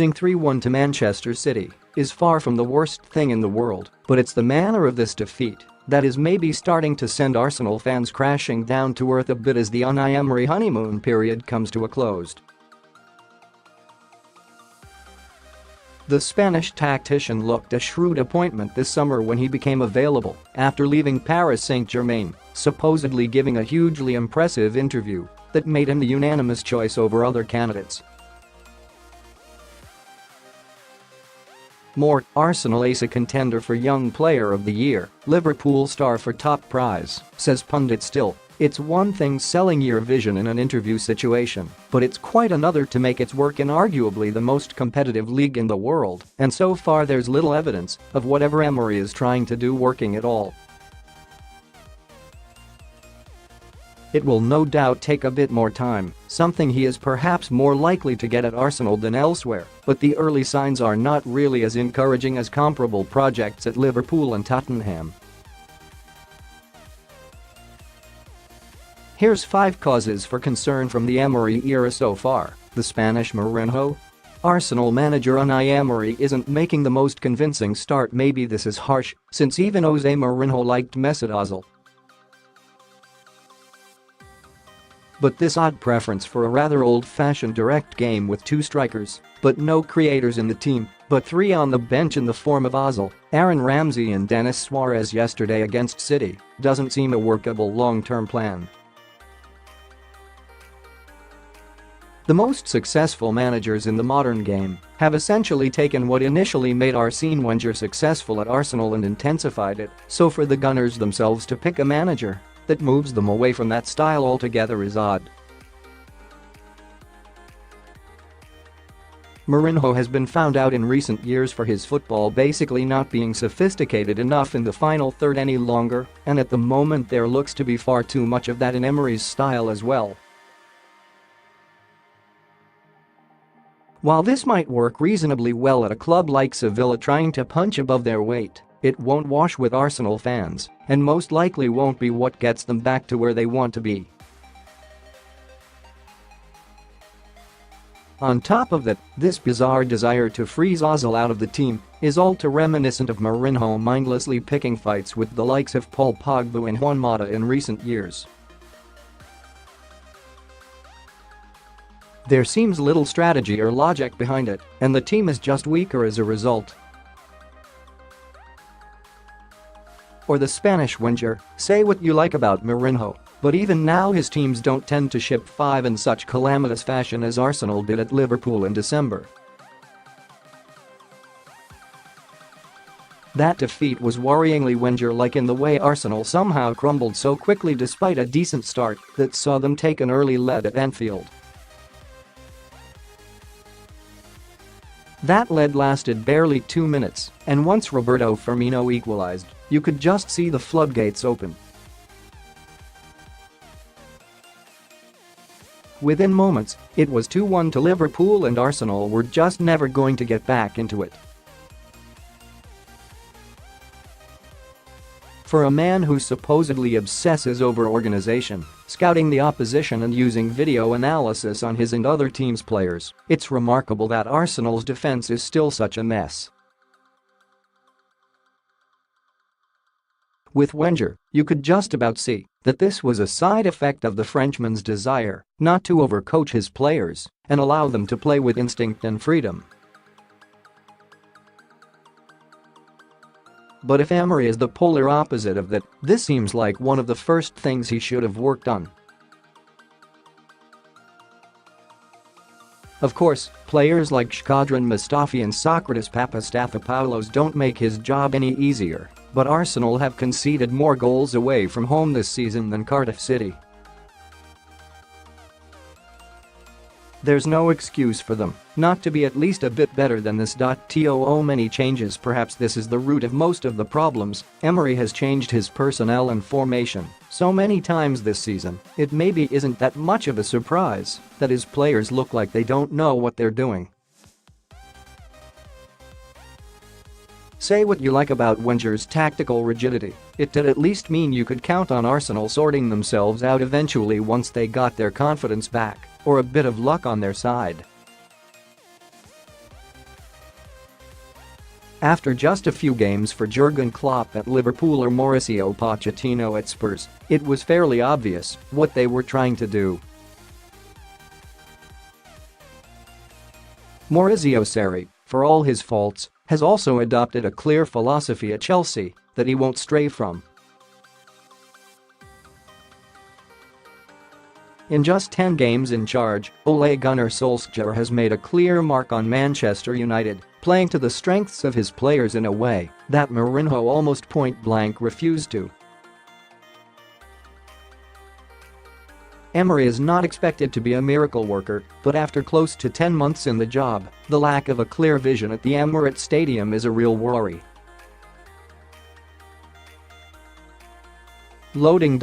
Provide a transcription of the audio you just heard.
Losing 3-1 to Manchester City is far from the worst thing in the world, but it's the manner of this defeat that is maybe starting to send Arsenal fans crashing down to earth a bit as the Unai Emery honeymoon period comes to a close. The Spanish tactician looked a shrewd appointment this summer when he became available after leaving Paris Saint-Germain, supposedly giving a hugely impressive interview that made him the unanimous choice over other candidates. More, Arsenal ace a contender for Young Player of the Year, Liverpool star for top prize, says pundit Still. It's one thing selling your vision in an interview situation, but it's quite another to make its work in arguably the most competitive league in the world, and so far there's little evidence of whatever Emery is trying to do working at all. It will no doubt take a bit more time, something he is perhaps more likely to get at Arsenal than elsewhere, but the early signs are not really as encouraging as comparable projects at Liverpool and Tottenham. Here's 5 causes for concern from the Emery era so far. The Spanish Mourinho? Arsenal manager Unai Emery isn't making the most convincing start. Maybe this is harsh, since even Jose Mourinho liked Mesut Ozil. But this odd preference for a rather old-fashioned direct game with 2 strikers, but no creators in the team, but 3 on the bench in the form of Ozil, Aaron Ramsey and Denis Suarez yesterday against City, doesn't seem a workable long-term plan. The most successful managers in the modern game have essentially taken what initially made Arsene Wenger successful at Arsenal and intensified it, so for the Gunners themselves to pick a manager that moves them away from that style altogether is odd. Mourinho has been found out in recent years for his football basically not being sophisticated enough in the final third any longer, and at the moment there looks to be far too much of that in Emery's style as well. While this might work reasonably well at a club like Sevilla trying to punch above their weight, it won't wash with Arsenal fans, and most likely won't be what gets them back to where they want to be. On top of that, this bizarre desire to freeze Ozil out of the team is all too reminiscent of Mourinho mindlessly picking fights with the likes of Paul Pogba and Juan Mata in recent years. There seems little strategy or logic behind it, and the team is just weaker as a result. Or the Spanish Wenger, say what you like about Mourinho, but even now his teams don't tend to ship 5 in such calamitous fashion as Arsenal did at Liverpool in December. That defeat was worryingly Wenger-like in the way Arsenal somehow crumbled so quickly despite a decent start that saw them take an early lead at Anfield. That lead lasted barely 2 minutes, and once Roberto Firmino equalized, you could just see the floodgates open. Within moments, it was 2-1 to Liverpool and Arsenal were just never going to get back into it. For a man who supposedly obsesses over organization, scouting the opposition and using video analysis on his and other teams' players, it's remarkable that Arsenal's defense is still such a mess. With Wenger, you could just about see that this was a side effect of the Frenchman's desire not to overcoach his players and allow them to play with instinct and freedom. But if Emery is the polar opposite of that, this seems like one of the first things he should have worked on. Of course, players like Shkodran Mustafi and Socrates Papastathopoulos don't make his job any easier, but Arsenal have conceded more goals away from home this season than Cardiff City. There's no excuse for them not to be at least a bit better than this. Too many changes. Perhaps this is the root of most of the problems. Emery has changed his personnel and formation so many times this season, it maybe isn't that much of a surprise that his players look like they don't know what they're doing. Say what you like about Wenger's tactical rigidity, it did at least mean you could count on Arsenal sorting themselves out eventually once they got their confidence back, or a bit of luck on their side. After just a few games for Jurgen Klopp at Liverpool or Mauricio Pochettino at Spurs, it was fairly obvious what they were trying to do. Maurizio Sarri, for all his faults, has also adopted a clear philosophy at Chelsea that he won't stray from. In just 10 games in charge, Ole Gunnar Solskjaer has made a clear mark on Manchester United, playing to the strengths of his players in a way that Mourinho almost point-blank refused to. Emery is not expected to be a miracle worker, but after close to 10 months in the job, the lack of a clear vision at the Emirates Stadium is a real worry. Loading.